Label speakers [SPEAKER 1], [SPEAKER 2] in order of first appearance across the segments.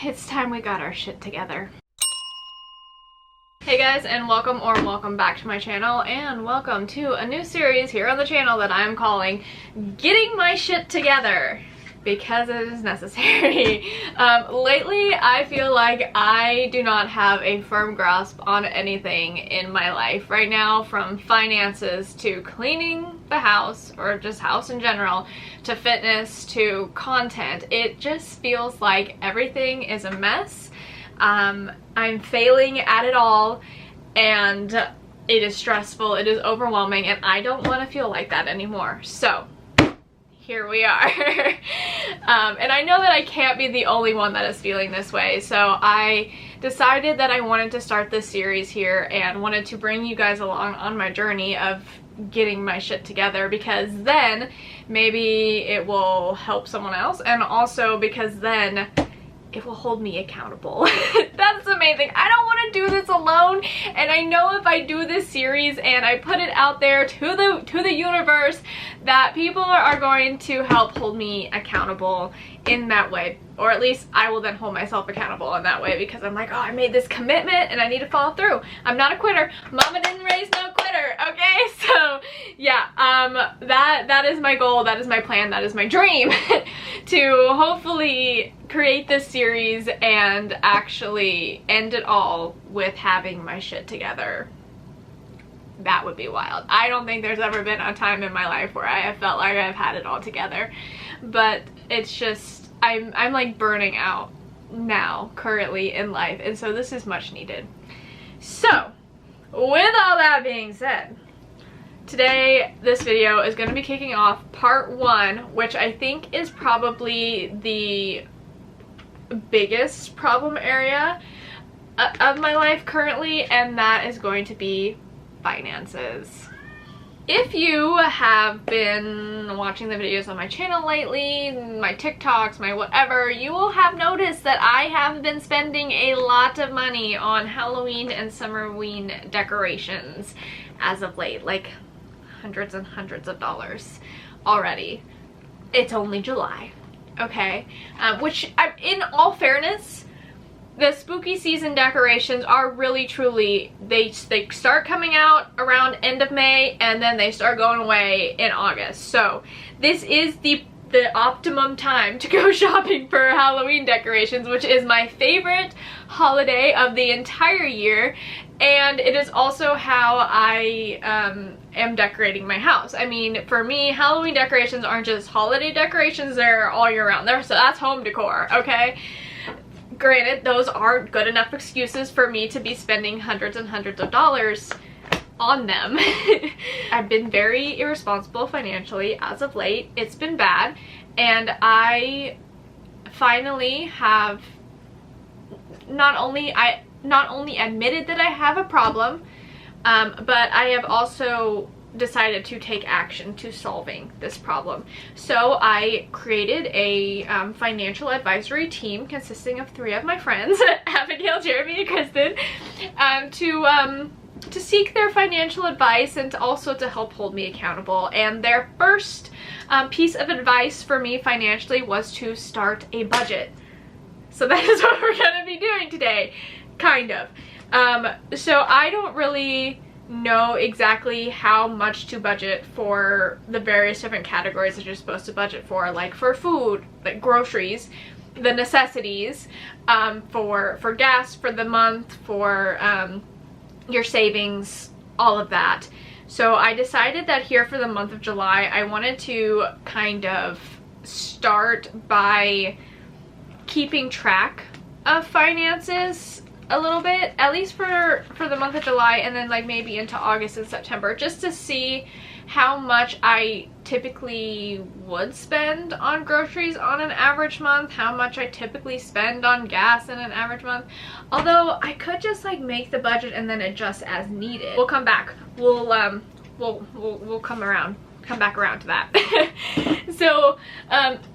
[SPEAKER 1] it's time we got our shit together. Hey guys, and welcome back to my channel, and welcome to a new series here on the channel that I'm calling Getting My Shit Together, because it is necessary. Lately I feel like I do not have a firm grasp on anything in my life right now, from finances to cleaning the house or just house in general, to fitness to content. It just feels like everything is a mess. I'm failing at it all, and it is stressful, it is overwhelming, and I don't want to feel like that anymore. So here we are. And I know that I can't be the only one that is feeling this way, so I decided that I wanted to start this series here and wanted to bring you guys along on my journey of getting my shit together, because then maybe it will help someone else, and also because then it will hold me accountable. That's the main thing. I don't want to do this alone, and I know if I do this series and I put it out there to the universe, that people are going to help hold me accountable in that way, or at least I will then hold myself accountable in that way, because I'm like, oh, I made this commitment and I need to follow through. I'm not a quitter. Mama didn't raise no quitter, okay? So yeah, that is my goal, that is my plan, that is my dream to hopefully create this series and actually end it all with having my shit together. That would be wild. I don't think there's ever been a time in my life where I have felt like I've had it all together, but it's just, I'm like burning out now currently in life, and so this is much needed. So with all that being said, today this video is going to be kicking off part 1, which I think is probably the biggest problem area of my life currently, and that is going to be finances. If you have been watching the videos on my channel lately, my TikToks, my whatever, you will have noticed that I have been spending a lot of money on Halloween and Summerween decorations as of late, like hundreds and hundreds of dollars already. It's only July, okay? Which, in all fairness, the spooky season decorations are really truly, they start coming out around end of May, and then they start going away in August. So this is the optimum time to go shopping for Halloween decorations, which is my favorite holiday of the entire year, and it is also how I am decorating my house. I mean, for me, Halloween decorations aren't just holiday decorations, they're all year round. So that's home decor, okay? Granted, those aren't good enough excuses for me to be spending hundreds and hundreds of dollars on them. I've been very irresponsible financially as of late. It's been bad, and I finally have not only admitted that I have a problem, but I have also decided to take action to solving this problem. So I created a financial advisory team consisting of 3 of my friends, Abigail, Jeremy, and Kristen, to seek their financial advice and also to help hold me accountable. And their first piece of advice for me financially was to start a budget. So that is what we're gonna be doing today, kind of. So I don't really know exactly how much to budget for the various different categories that you're supposed to budget for, like for food, like groceries, the necessities, for gas for the month, for your savings, all of that. So I decided that here for the month of July, I wanted to kind of start by keeping track of finances a little bit, at least for the month of July, and then like maybe into August and September, just to see how much I typically would spend on groceries on an average month, how much I typically spend on gas in an average month. Although I could just like make the budget and then adjust as needed. We'll come back. We'll come around come back around to that. So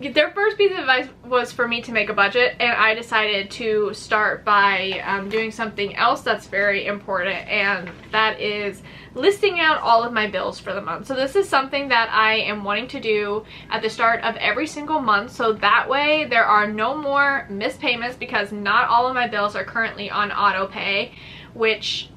[SPEAKER 1] their first piece of advice was for me to make a budget, and I decided to start by doing something else that's very important, and that is listing out all of my bills for the month. So this is something that I am wanting to do at the start of every single month, so that way there are no more missed payments, because not all of my bills are currently on auto pay, which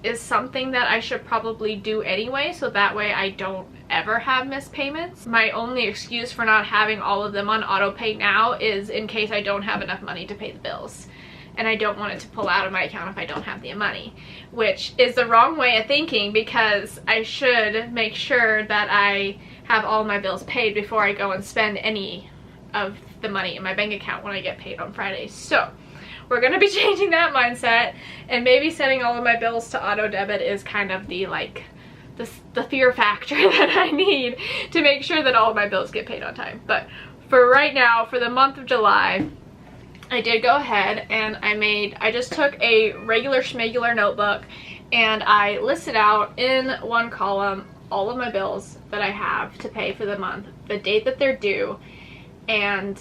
[SPEAKER 1] is something that I should probably do anyway, so that way I don't ever have missed payments. My only excuse for not having all of them on auto pay now is in case I don't have enough money to pay the bills, and I don't want it to pull out of my account if I don't have the money, which is the wrong way of thinking, because I should make sure that I have all my bills paid before I go and spend any of the money in my bank account when I get paid on Friday. So we're gonna be changing that mindset, and maybe setting all of my bills to auto debit is kind of the the fear factor that I need to make sure that all of my bills get paid on time. But for right now, for the month of July, I did go ahead and I just took a regular schmegular notebook, and I listed out in one column all of my bills that I have to pay for the month, the date that they're due, and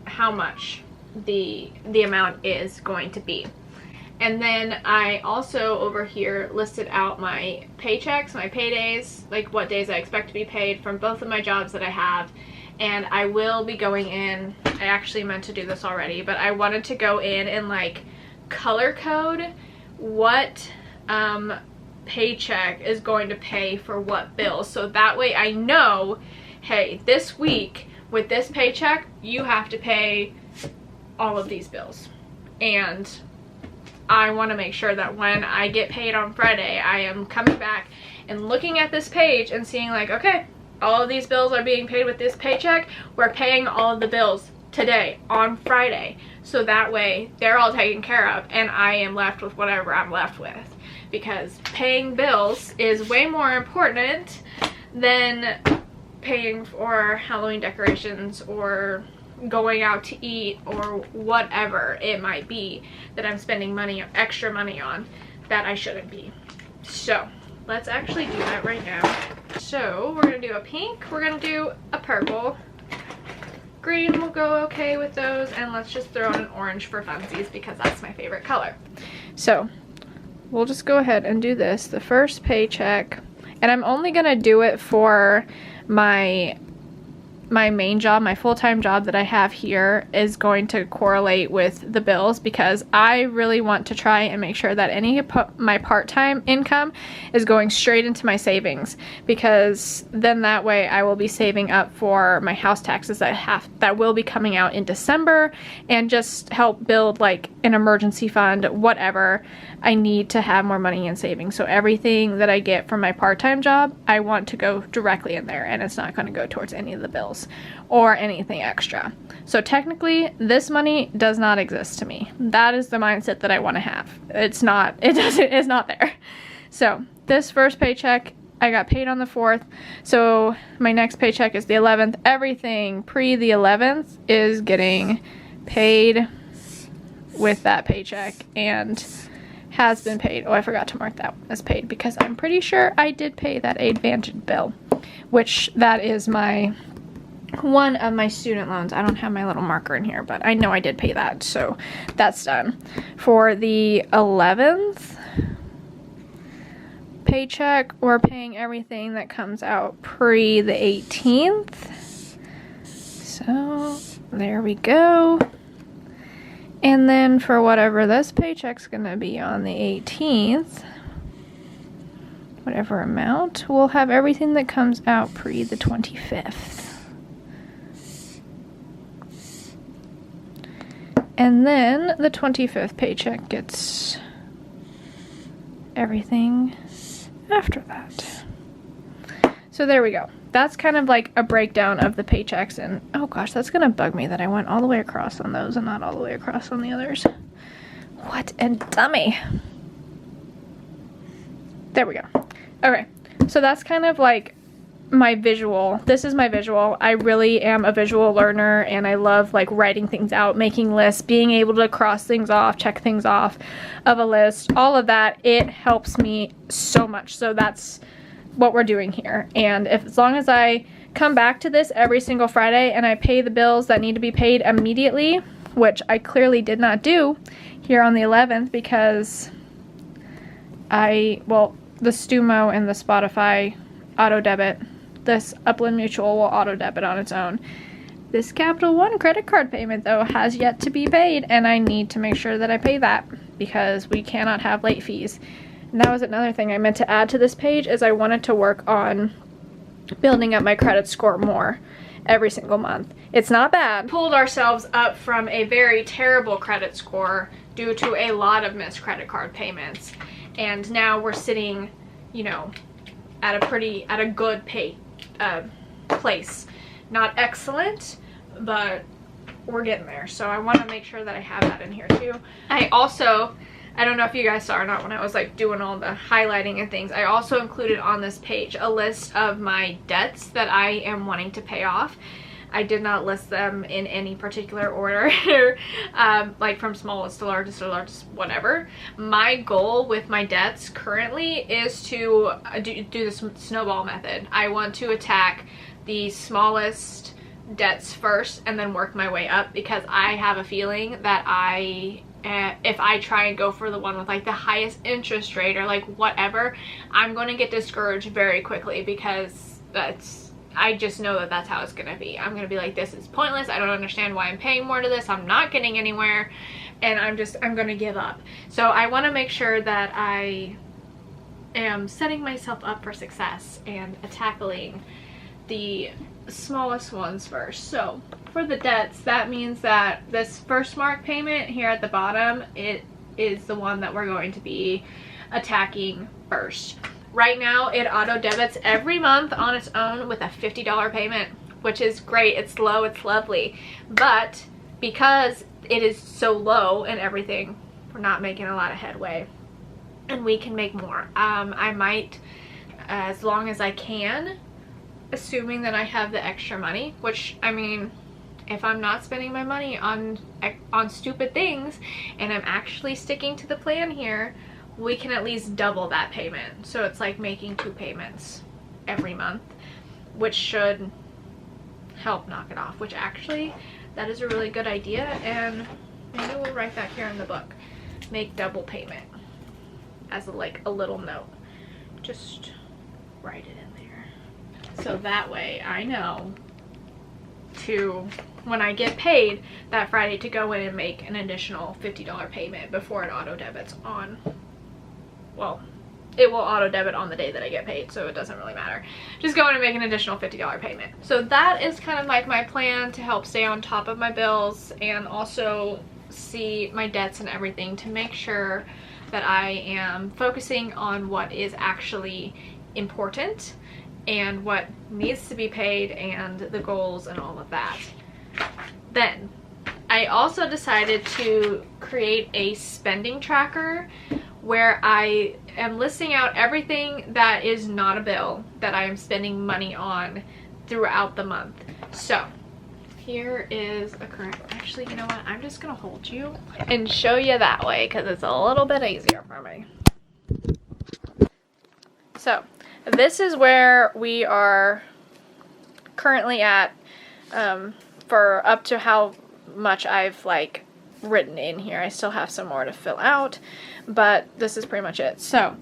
[SPEAKER 1] how much the amount is going to be. And then I also over here listed out my paychecks, my paydays, like what days I expect to be paid from both of my jobs that I have. And I will be going in, I actually meant to do this already, but I wanted to go in and like color code what paycheck is going to pay for what bills, so that way I know, hey, this week with this paycheck you have to pay all of these bills. And I want to make sure that when I get paid on Friday, I am coming back and looking at this page and seeing like, okay, all of these bills are being paid with this paycheck. We're paying all of the bills today on Friday, so that way they're all taken care of and I am left with whatever I'm left with, because paying bills is way more important than paying for Halloween decorations or going out to eat or whatever it might be that I'm spending extra money on that I shouldn't be. So let's actually do that right now. So we're gonna do a pink, we're gonna do a purple, green will go okay with those, and let's just throw in an orange for funsies because that's my favorite color. So we'll just go ahead and do this, the first paycheck, and I'm only gonna do it for my main job. My full-time job that I have here is going to correlate with the bills, because I really want to try and make sure that any of my part-time income is going straight into my savings, because then that way I will be saving up for my house taxes that will be coming out in December, and just help build like an emergency fund, whatever I need to have more money in savings. So everything that I get from my part-time job, I want to go directly in there, and it's not going to go towards any of the bills or anything extra. So technically this money does not exist to me. That is the mindset that I want to have. It's not there. So this first paycheck, I got paid on the 4th, so my next paycheck is the 11th. Everything pre the 11th is getting paid with that paycheck and has been paid. Oh, I forgot to mark that one as paid, because I'm pretty sure I did pay that Advantage bill, which that is one of my student loans. I don't have my little marker in here, but I know I did pay that, so that's done. For the 11th paycheck, we're paying everything that comes out pre the 18th. So there we go. And then for whatever this paycheck's gonna be on the 18th, whatever amount, we'll have everything that comes out pre the 25th. And then the 25th paycheck gets everything after that. So there we go. That's kind of like a breakdown of the paychecks, and oh gosh, that's gonna bug me that I went all the way across on those and not all the way across on the others. What a dummy. There we go. Okay, so that's kind of like my visual. This is my visual. I really am a visual learner, and I love like writing things out, making lists, being able to cross things off, check things off of a list, all of that. It helps me so much. So that's what we're doing here. And if, as long as I come back to this every single Friday and I pay the bills that need to be paid immediately, which I clearly did not do here on the 11th because well, the Stumo and the Spotify auto debit, this Upland Mutual will auto debit on its own. This Capital One credit card payment, though, has yet to be paid, and I need to make sure that I pay that because we cannot have late fees. And that was another thing I meant to add to this page, is I wanted to work on building up my credit score more every single month. It's not bad. Pulled ourselves up from a very terrible credit score due to a lot of missed credit card payments. And now we're sitting, you know, at a good place. Not excellent, but we're getting there. So I want to make sure that I have that in here too. I don't know if you guys saw or not when I was like doing all the highlighting and things, I also included on this page a list of my debts that I am wanting to pay off. I did not list them in any particular order, like from smallest to largest or largest, whatever. My goal with my debts currently is to do the snowball method. I want to attack the smallest debts first and then work my way up, because I have a feeling that if I try and go for the one with like the highest interest rate or like whatever, I'm going to get discouraged very quickly, because I just know that that's how it's going to be. I'm going to be like, this is pointless. I don't understand why I'm paying more to this. I'm not getting anywhere. And I'm going to give up. So I want to make sure that I am setting myself up for success and tackling the smallest ones first. So for the debts, that means that this first mark payment here at the bottom, it is the one that we're going to be attacking first. Right now, it auto debits every month on its own with a $50 payment, which is great. It's low, it's lovely. But because it is so low and everything, we're not making a lot of headway, and we can make more. I might, as long as I can, assuming that I have the extra money, which, I mean, if I'm not spending my money on stupid things and I'm actually sticking to the plan here, we can at least double that payment. So it's like making 2 payments every month, which should help knock it off, which actually, that is a really good idea, and maybe we'll write that here in the book. Make double payment as a little note. Just write it in there. So that way I know to, when I get paid that Friday, to go in and make an additional $50 payment before it auto debits on, well, it will auto debit on the day that I get paid, so it doesn't really matter. Just go in and make an additional $50 payment. So that is kind of like my plan to help stay on top of my bills and also see my debts and everything, to make sure that I am focusing on what is actually important and what needs to be paid and the goals and all of that. Then I also decided to create a spending tracker where I am listing out everything that is not a bill that I am spending money on throughout the month. So here is a current, actually, you know what, I'm just gonna hold you and show you that way because it's a little bit easier for me. So this is where we are currently at for up to how much I've like written in here. I still have some more to fill out, but this is pretty much it. So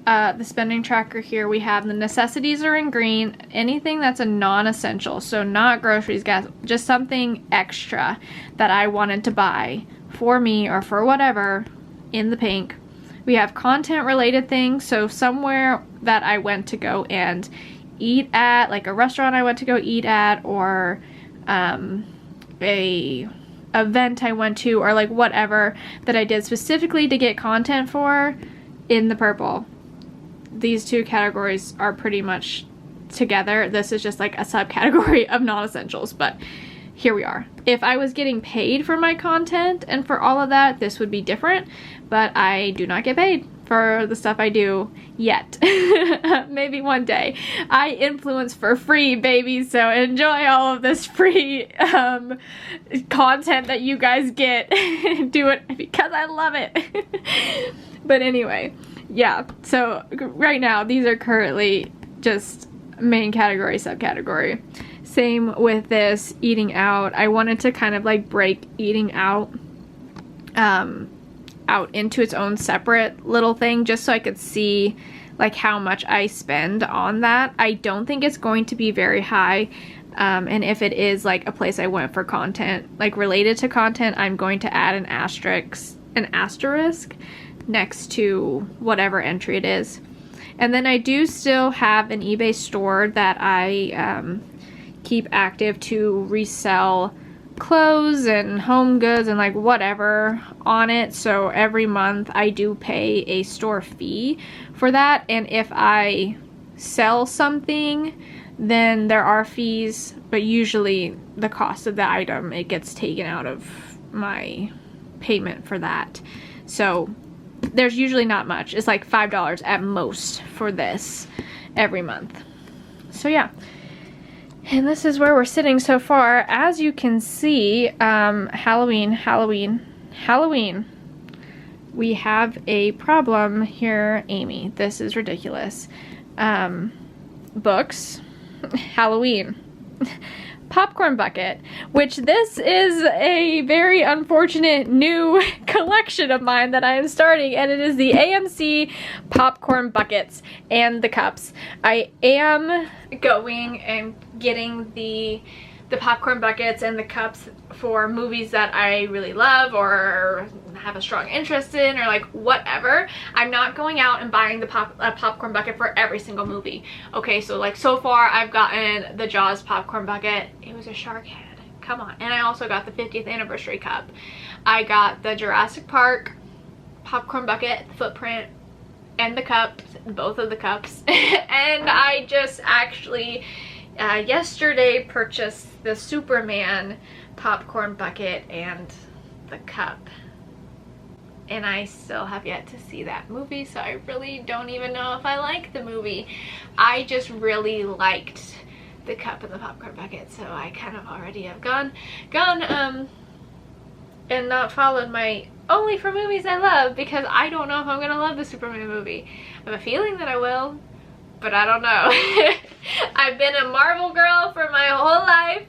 [SPEAKER 1] the spending tracker here, we have the necessities are in green, anything that's a non-essential, so not groceries, gas, just something extra that I wanted to buy for me or for whatever, in the pink. We have content related things, so somewhere that I went to go and eat at, like a restaurant I went to go eat at, or a event I went to, or like whatever that I did specifically to get content for, in the purple. These two categories are pretty much together. This is just like a subcategory of non-essentials, but here we are. If I was getting paid for my content and for all of that, this would be different, but I do not get paid for the stuff I do yet. Maybe one day. I influence for free, baby, so enjoy all of this free content that you guys get. Do it because I love it. But anyway, yeah, so right now these are currently just main category, subcategory. Same with this eating out. I wanted to kind of like break eating out out into its own separate little thing, just so I could see like how much I spend on that. I don't think it's going to be very high. And if it is like a place I went for content, like related to content, I'm going to add an asterisk next to whatever entry it is. And then I do still have an eBay store that I keep active to resell clothes and home goods and like whatever on it. So every month I do pay a store fee for that. And if I sell something, then there are fees, but usually the cost of the item, it gets taken out of my payment for that. So there's usually not much. It's like $5 at most for this every month. So yeah. And this is where we're sitting so far. As you can see, Halloween. We have a problem here, Amy. This is ridiculous. Books. Halloween. Popcorn bucket, which this is a very unfortunate new collection of mine that I am starting, and it is the AMC popcorn buckets and the cups. I am going and getting the popcorn buckets and the cups for movies that I really love or have a strong interest in, or like whatever. I'm not going out and buying the popcorn bucket for every single movie. Okay, so like so far I've gotten the Jaws popcorn bucket. It was a shark head. Come on. And I also got the 50th anniversary cup. I got the Jurassic Park popcorn bucket, the footprint, and the cups, both of the cups. And I just actually yesterday purchased the Superman popcorn bucket and the cup, and I still have yet to see that movie, so I really don't even know if I like the movie. I just really liked the cup and the popcorn bucket, so I kind of already have gone and not followed my only for movies I love, because I don't know if I'm gonna love the Superman movie. I have a feeling that I will, but I don't know. I've been a Marvel girl for my whole life,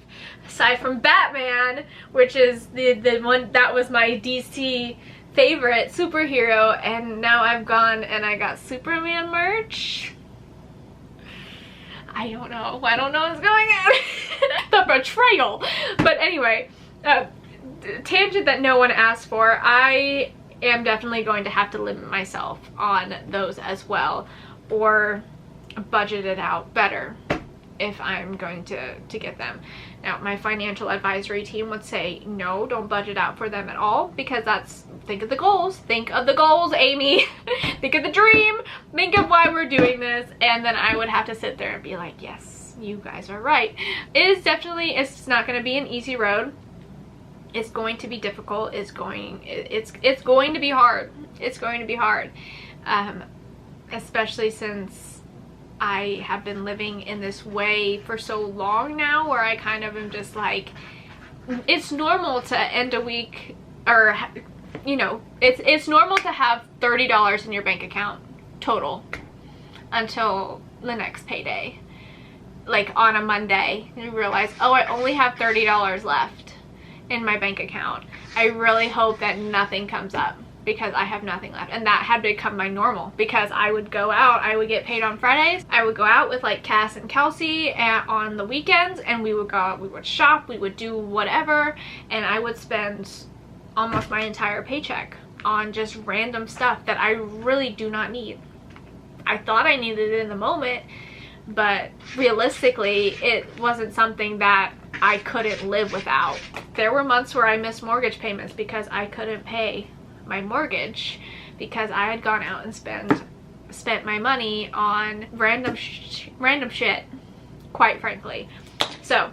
[SPEAKER 1] aside from Batman, which is the one that was my DC favorite superhero, and now I've gone and I got Superman merch. I don't know what's going on. The betrayal. But anyway, tangent that no one asked for. I am definitely going to have to limit myself on those as well, or budget it out better if I'm going to get them. Now, my financial advisory team would say, no, don't budget out for them at all, because that's, think of the goals. Think of the goals, Amy. Think of the dream. Think of why we're doing this. And then I would have to sit there and be like, yes, you guys are right. It is definitely, it's not going to be an easy road. It's going to be difficult. It's going to be hard. It's going to be hard. Especially since I have been living in this way for so long now, where I kind of am just like, it's normal to end a week, or you know, it's normal to have $30 in your bank account total until the next payday. Like on a Monday, you realize, oh, I only have $30 left in my bank account. I really hope that nothing comes up, because I have nothing left. And that had become my normal, because I would go out, I would get paid on Fridays, I would go out with like Cass and Kelsey on the weekends, and we would go out, we would shop, we would do whatever, and I would spend almost my entire paycheck on just random stuff that I really do not need. I thought I needed it in the moment, but realistically it wasn't something that I couldn't live without. There were months where I missed mortgage payments because I couldn't pay my mortgage, because I had gone out and spent my money on random shit, quite frankly. So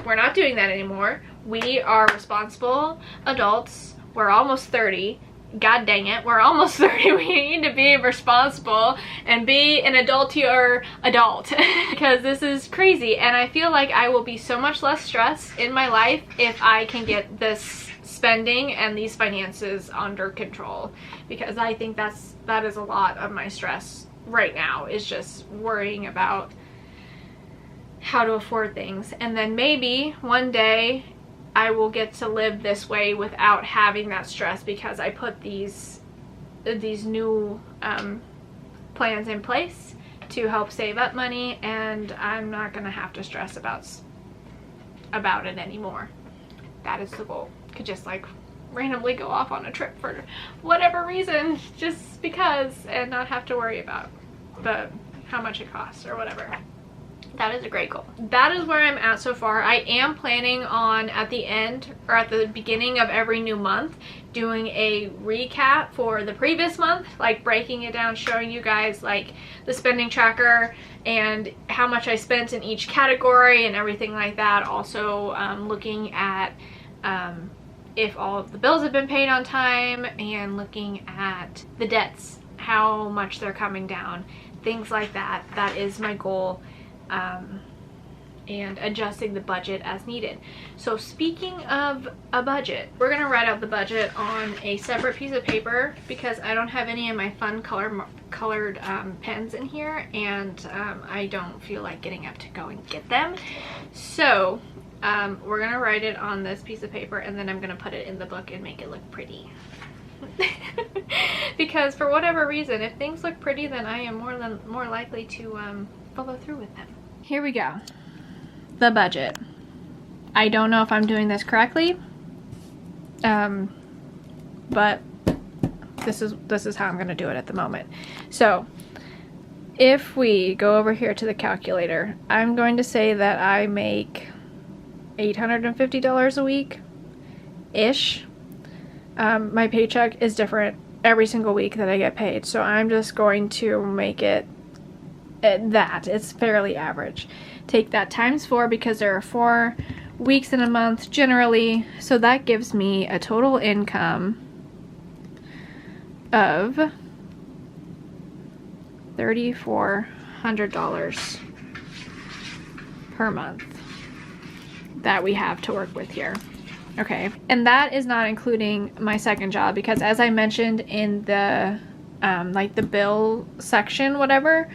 [SPEAKER 1] we're not doing that anymore. We are responsible adults. We're almost 30. God dang it, we're almost 30. We need to be responsible and be an adultier adult because this is crazy, and I feel like I will be so much less stressed in my life if I can get this spending and these finances under control, because I think that is a lot of my stress right now is just worrying about how to afford things. And then maybe one day I will get to live this way without having that stress, because I put these new plans in place to help save up money, and I'm not gonna have to stress about it anymore. That is the goal. Could just like randomly go off on a trip for whatever reason, just because, and not have to worry about how much it costs or whatever. That is a great goal. That is where I'm at so far. I am planning on, at the end or at the beginning of every new month, doing a recap for the previous month, like breaking it down, showing you guys like the spending tracker and how much I spent in each category and everything like that. Also looking at if all of the bills have been paid on time, and looking at the debts, how much they're coming down, things like that. That is my goal. And adjusting the budget as needed. So speaking of a budget, we're gonna write out the budget on a separate piece of paper, because I don't have any of my fun colored pens in here, and I don't feel like getting up to go and get them. So we're gonna write it on this piece of paper, and then I'm gonna put it in the book and make it look pretty. Because for whatever reason, if things look pretty, then I am more likely to follow through with them. Here we go. The budget. I don't know if I'm doing this correctly, but this is how I'm gonna do it at the moment. So if we go over here to the calculator, I'm going to say that I make $850 a week ish. My paycheck is different every single week that I get paid, so I'm just going to make it that it's fairly average. Take that times 4, because there are 4 weeks in a month generally, so that gives me a total income of $3,400 per month that we have to work with here. Okay, and that is not including my second job, because as I mentioned in the like the bill section, whatever,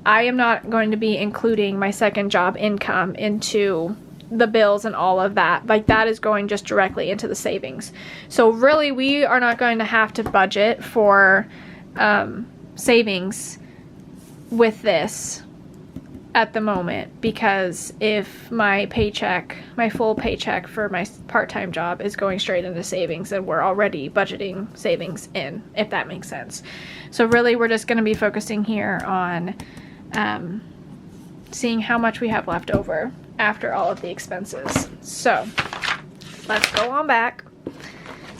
[SPEAKER 1] I am not going to be including my second job income into the bills and all of that. Like, that is going just directly into the savings. So really, we are not going to have to budget for savings with this at the moment, because if my paycheck, my full paycheck for my part-time job is going straight into savings, and we're already budgeting savings in, if that makes sense. So really, we're just going to be focusing here on seeing how much we have left over after all of the expenses. So let's go on back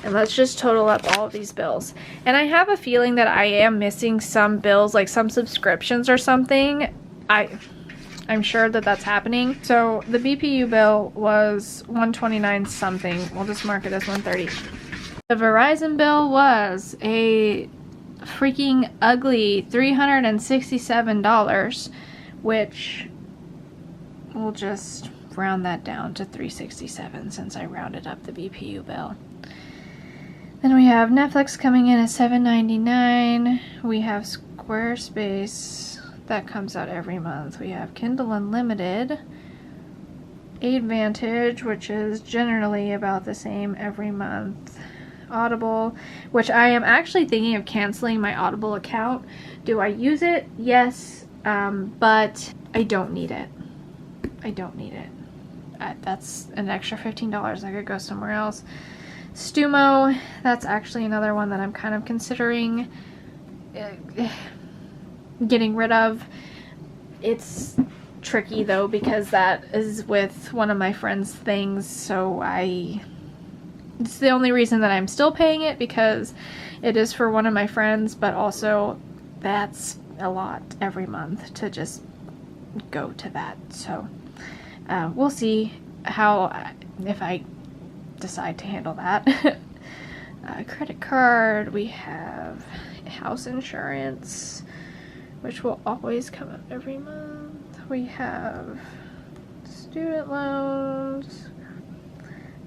[SPEAKER 1] and let's just total up all of these bills. And I have a feeling that I am missing some bills, like some subscriptions or something. I'm sure that that's happening. So the BPU bill was $129 something. We'll just mark it as $130. The Verizon bill was a freaking ugly $367, which we'll just round that down to $367 since I rounded up the BPU bill. Then we have Netflix coming in at $7.99. We have Squarespace that comes out every month. We have Kindle Unlimited, Advantage, which is generally about the same every month. Audible, which I am actually thinking of canceling my Audible account. Do I use it? Yes, but I don't need it. I don't need it. That's an extra $15. I could go somewhere else. Stumo, that's actually another one that I'm kind of considering getting rid of. It's tricky though, because that is with one of my friend's things, so it's the only reason that I'm still paying it, because it is for one of my friends, but also that's a lot every month to just go to that. So we'll see if I decide to handle that. Credit card, we have house insurance, which will always come up every month. We have student loans,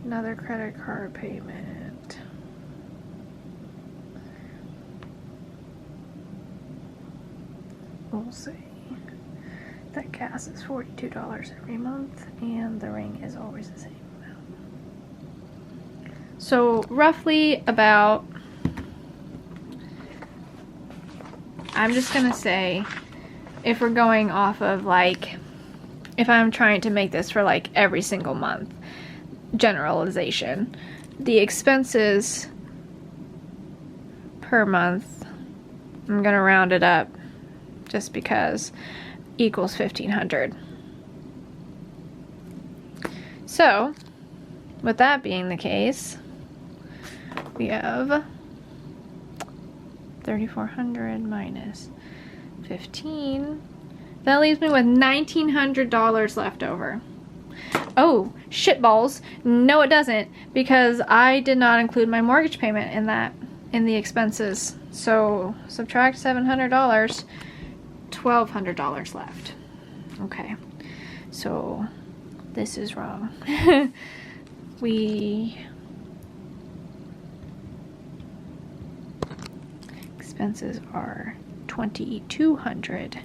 [SPEAKER 1] another credit card payment. we'll say that gas is $42 every month and the ring is always the same amount. So roughly about, I'm just gonna say, if we're going off of like, if I'm trying to make this for like every single month, generalization, the expenses per month, I'm gonna round it up just because, equals $1,500. So with that being the case, we have 3,400 minus 15. That leaves me with $1,900 left over. Oh, shitballs. No, it doesn't, because I did not include my mortgage payment in that, in the expenses. So subtract $700, $1,200 left. Okay, so this is wrong. Expenses are $2,200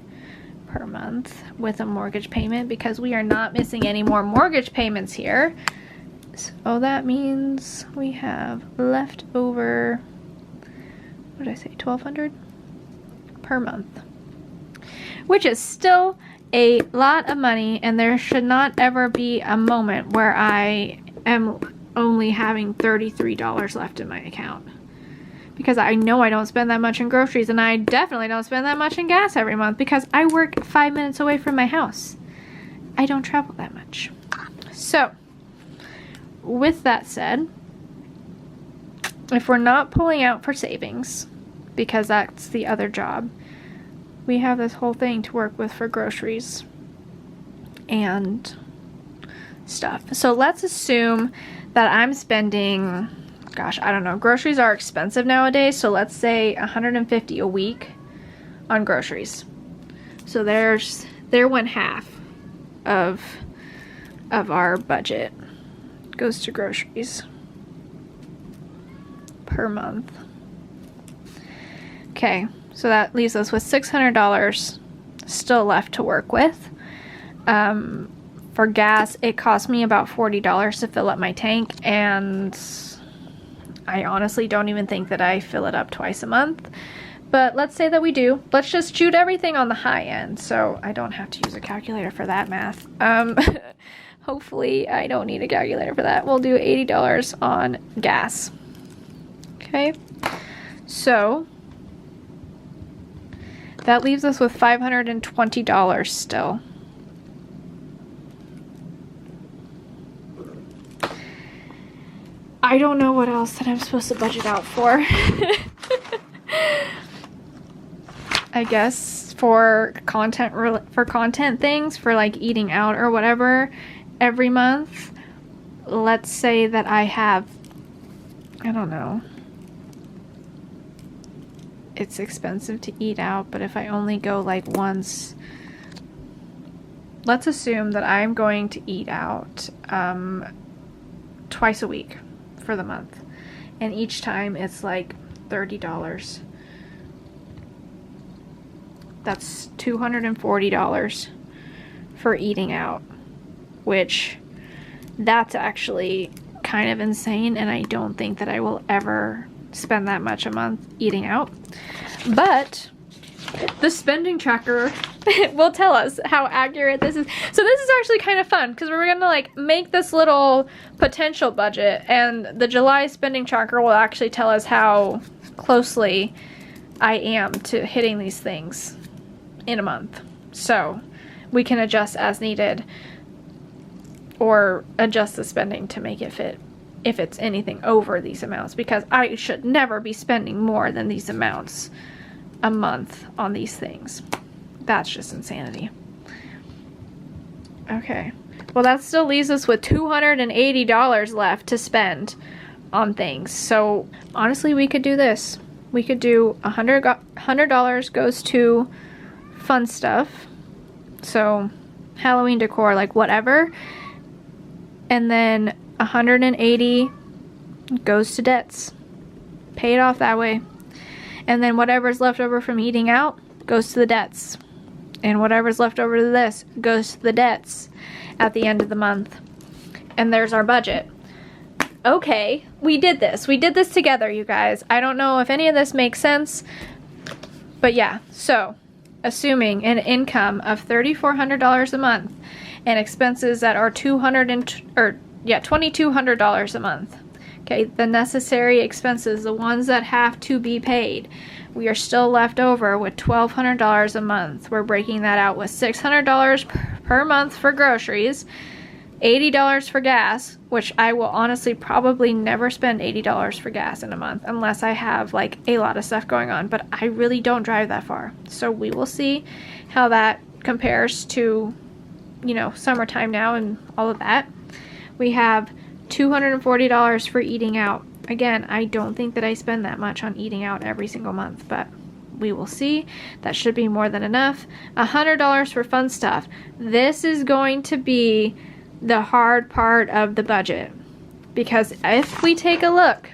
[SPEAKER 1] per month with a mortgage payment, because we are not missing any more mortgage payments here. So that means we have left over, what did I say, $1,200 per month, which is still a lot of money, and there should not ever be a moment where I am only having $33 left in my account. Because I know I don't spend that much in groceries, and I definitely don't spend that much in gas every month because I work 5 minutes away from my house. I don't travel that much. So, with that said, if we're not pulling out for savings, because that's the other job, we have this whole thing to work with for groceries and stuff. So let's assume that I'm spending, gosh, I don't know, groceries are expensive nowadays, so let's say $150 a week on groceries. So they're 1/2 of our budget goes to groceries per month. Okay, so that leaves us with $600 still left to work with. For gas, it cost me about $40 to fill up my tank, and I honestly don't even think that I fill it up twice a month. But let's say that we do. Let's just shoot everything on the high end, so I don't have to use a calculator for that math. Hopefully I don't need a calculator for that. We'll do $80 on gas. Okay, so that leaves us with $520 still. I don't know what else that I'm supposed to budget out for. I guess for content things, for like eating out or whatever every month. Let's say that I have, I don't know, it's expensive to eat out, but if I only go like once, let's assume that I'm going to eat out twice a week for the month, and each time it's like $30. That's $240 for eating out, which that's actually kind of insane, and I don't think that I will ever spend that much a month eating out. But the spending tracker will tell us how accurate this is. So this is actually kind of fun, because we're gonna like make this little potential budget, and the July spending tracker will actually tell us how closely I am to hitting these things in a month. So we can adjust as needed, or adjust the spending to make it fit if it's anything over these amounts, because I should never be spending more than these amounts a month on these things. That's just insanity. Okay, well that still leaves us with $280 left to spend on things. So honestly, we could do this. We could do $100 goes to fun stuff, so Halloween decor, like whatever, and then $180 goes to debts. Pay it off that way. And then whatever's left over from eating out goes to the debts. And whatever's left over to this goes to the debts at the end of the month. And there's our budget. Okay, we did this. We did this together, you guys. I don't know if any of this makes sense, but yeah. So, assuming an income of $3,400 a month and expenses that are $2,200 a month. Okay, the necessary expenses, the ones that have to be paid, we are still left over with $1,200 a month. We're breaking that out with $600 per month for groceries, $80 for gas, which I will honestly probably never spend $80 for gas in a month unless I have like a lot of stuff going on, but I really don't drive that far. So we will see how that compares to, you know, summertime now and all of that. We have $240 for eating out. Again, I don't think that I spend that much on eating out every single month, but we will see. That should be more than enough. $100 for fun stuff. This is going to be the hard part of the budget, because if we take a look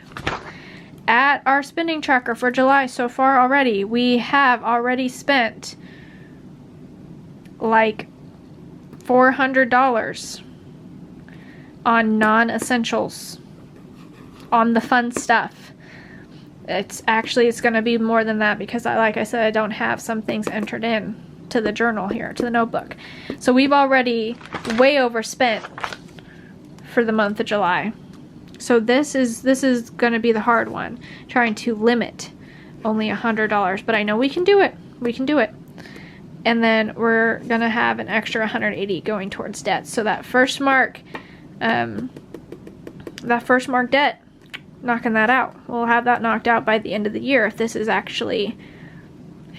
[SPEAKER 1] at our spending tracker for July so far already, we have already spent like $400 on non-essentials, on the fun stuff. It's going to be more than that because like I said, I don't have some things entered in to the journal here, to the notebook. So we've already way overspent for the month of July. So this is going to be the hard one, trying to limit only $100, but I know we can do it. We can do it. And then we're going to have an extra $180 going towards debt. So that first mark debt, knocking that out. We'll have that knocked out by the end of the year if this is actually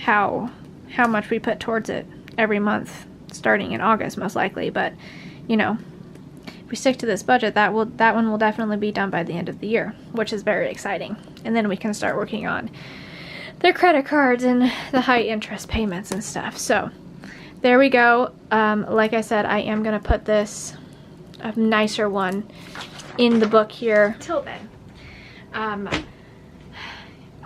[SPEAKER 1] how much we put towards it every month, starting in August most likely. But you know, if we stick to this budget, that one will definitely be done by the end of the year, which is very exciting. And then we can start working on their credit cards and the high interest payments and stuff. So there we go. Like I said, I am gonna put this, a nicer one, in the book here. Till then,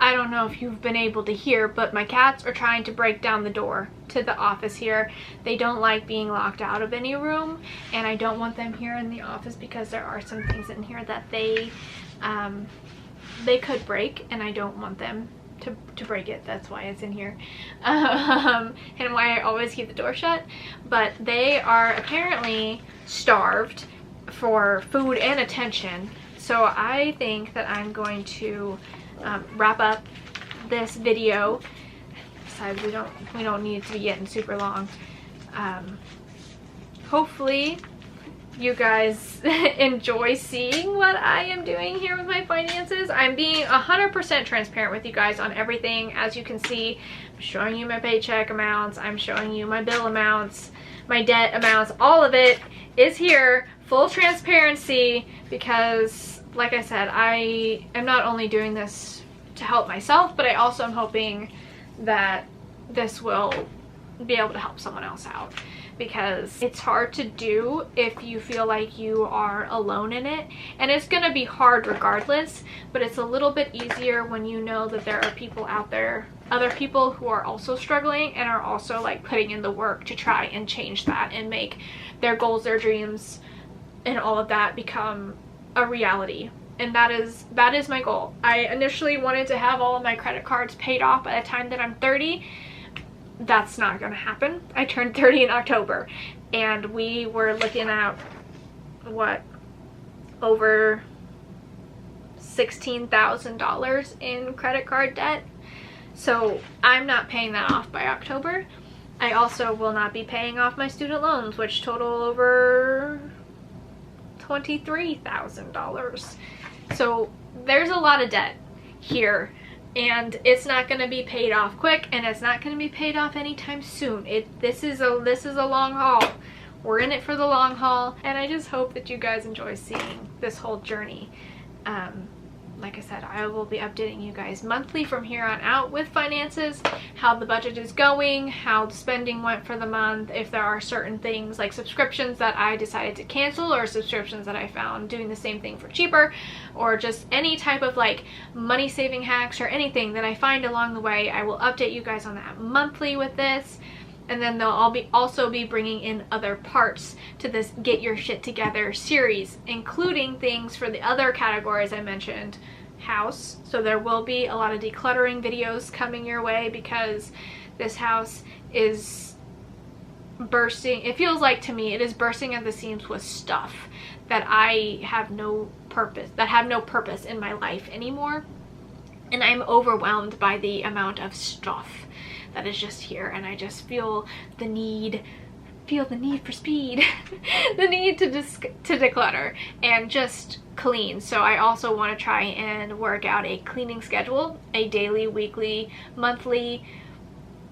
[SPEAKER 1] I don't know if you've been able to hear, but my cats are trying to break down the door to the office here. They don't like being locked out of any room, and I don't want them here in the office because there are some things in here that they could break, and I don't want them to break it. That's why it's in here, and why I always keep the door shut. But they are apparently starved for food and attention, so I think that I'm going to wrap up this video. Besides, we don't need it to be getting super long. Hopefully you guys enjoy seeing what I am doing here with my finances. I'm being 100% transparent with you guys on everything. As you can see, I'm showing you my paycheck amounts, I'm showing you my bill amounts, my debt amounts, all of it is here, full transparency, because like I said, I am not only doing this to help myself, but I also am hoping that this will be able to help someone else out, because it's hard to do if you feel like you are alone in it, and it's gonna be hard regardless, but it's a little bit easier when you know that there are people out there, other people who are also struggling and are also like putting in the work to try and change that and make their goals, their dreams, and all of that become a reality. And that is my goal. I initially wanted to have all of my credit cards paid off by the time that I'm 30. That's not gonna happen. I turned 30 in October, and we were looking at what, over $16,000 in credit card debt. So I'm not paying that off by October. I also will not be paying off my student loans, which total over $23,000. So there's a lot of debt here, and it's not going to be paid off quick, and it's not going to be paid off anytime soon. This is a long haul. We're in it for the long haul, and I just hope that you guys enjoy seeing this whole journey. Like I said, I will be updating you guys monthly from here on out with finances, how the budget is going, how the spending went for the month, if there are certain things like subscriptions that I decided to cancel, or subscriptions that I found doing the same thing for cheaper, or just any type of like money saving hacks or anything that I find along the way. I will update you guys on that monthly with this. And then they'll also be bringing in other parts to this Get Your Shit Together series, including things for the other categories I mentioned. House. So there will be a lot of decluttering videos coming your way because this house is bursting. It feels like to me it is bursting at the seams with stuff that I have no purpose in my life anymore. And I'm overwhelmed by the amount of stuff that is just here, and I just feel the need for speed, the need to declutter and just clean. So I also want to try and work out a cleaning schedule, a daily, weekly, monthly,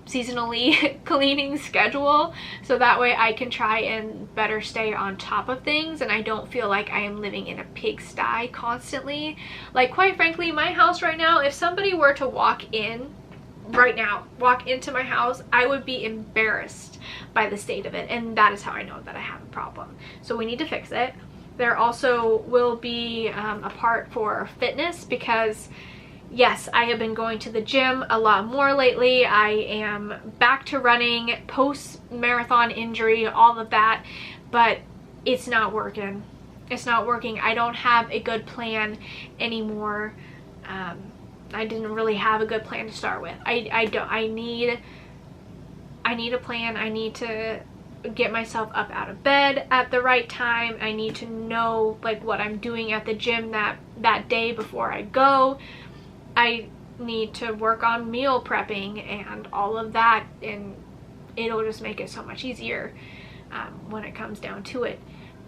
[SPEAKER 1] seasonally cleaning schedule, so that way I can try and better stay on top of things and I don't feel like I am living in a pigsty constantly. Like, quite frankly, my house right now, if somebody were to walk into my house, I would be embarrassed by the state of it, and that is how I know that I have a problem. So we need to fix it. There also will be a part for fitness because yes, I have been going to the gym a lot more lately. I am back to running post-marathon injury, all of that, but it's not working. It's not working. I don't have a good plan anymore. I didn't really have a good plan to start with. I need a plan. I need to get myself up out of bed at the right time. I need to know like what I'm doing at the gym that day before I go. I need to work on meal prepping and all of that, and it'll just make it so much easier when it comes down to it.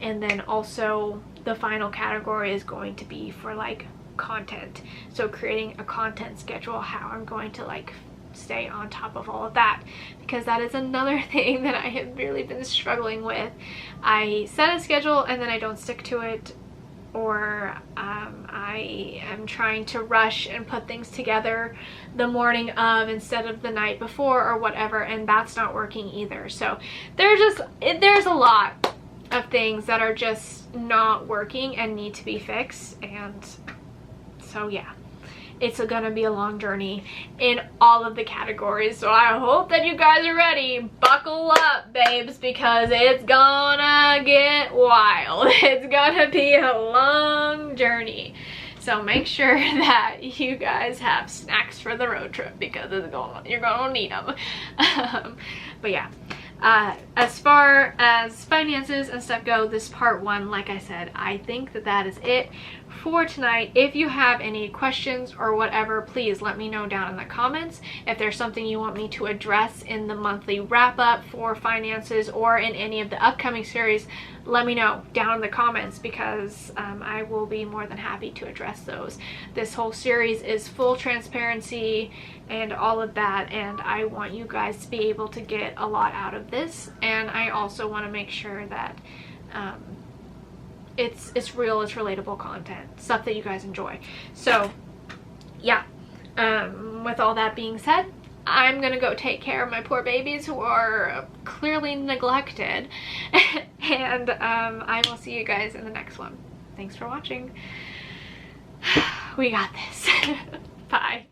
[SPEAKER 1] And then also the final category is going to be for like content, so creating a content schedule, how I'm going to like stay on top of all of that, because that is another thing that I have really been struggling with. I set a schedule and then I don't stick to it, or I am trying to rush and put things together the morning of instead of the night before or whatever, and that's not working either. So there's a lot of things that are just not working and need to be fixed. And so yeah, it's gonna be a long journey in all of the categories, so I hope that you guys are ready. Buckle up, babes, because it's gonna get wild. It's gonna be a long journey, so make sure that you guys have snacks for the road trip because you're gonna need them. But yeah, as far as finances and stuff go, this part one, like I said, I think that is it for tonight. If you have any questions or whatever, please let me know down in the comments. If there's something you want me to address in the monthly wrap-up for finances or in any of the upcoming series, let me know down in the comments, because I will be more than happy to address those. This whole series is full transparency and all of that, and I want you guys to be able to get a lot out of this, and I also want to make sure that it's real, it's relatable content, stuff that you guys enjoy. So yeah, with all that being said, I'm gonna go take care of my poor babies who are clearly neglected, and I will see you guys in the next one. Thanks for watching. We got this. Bye.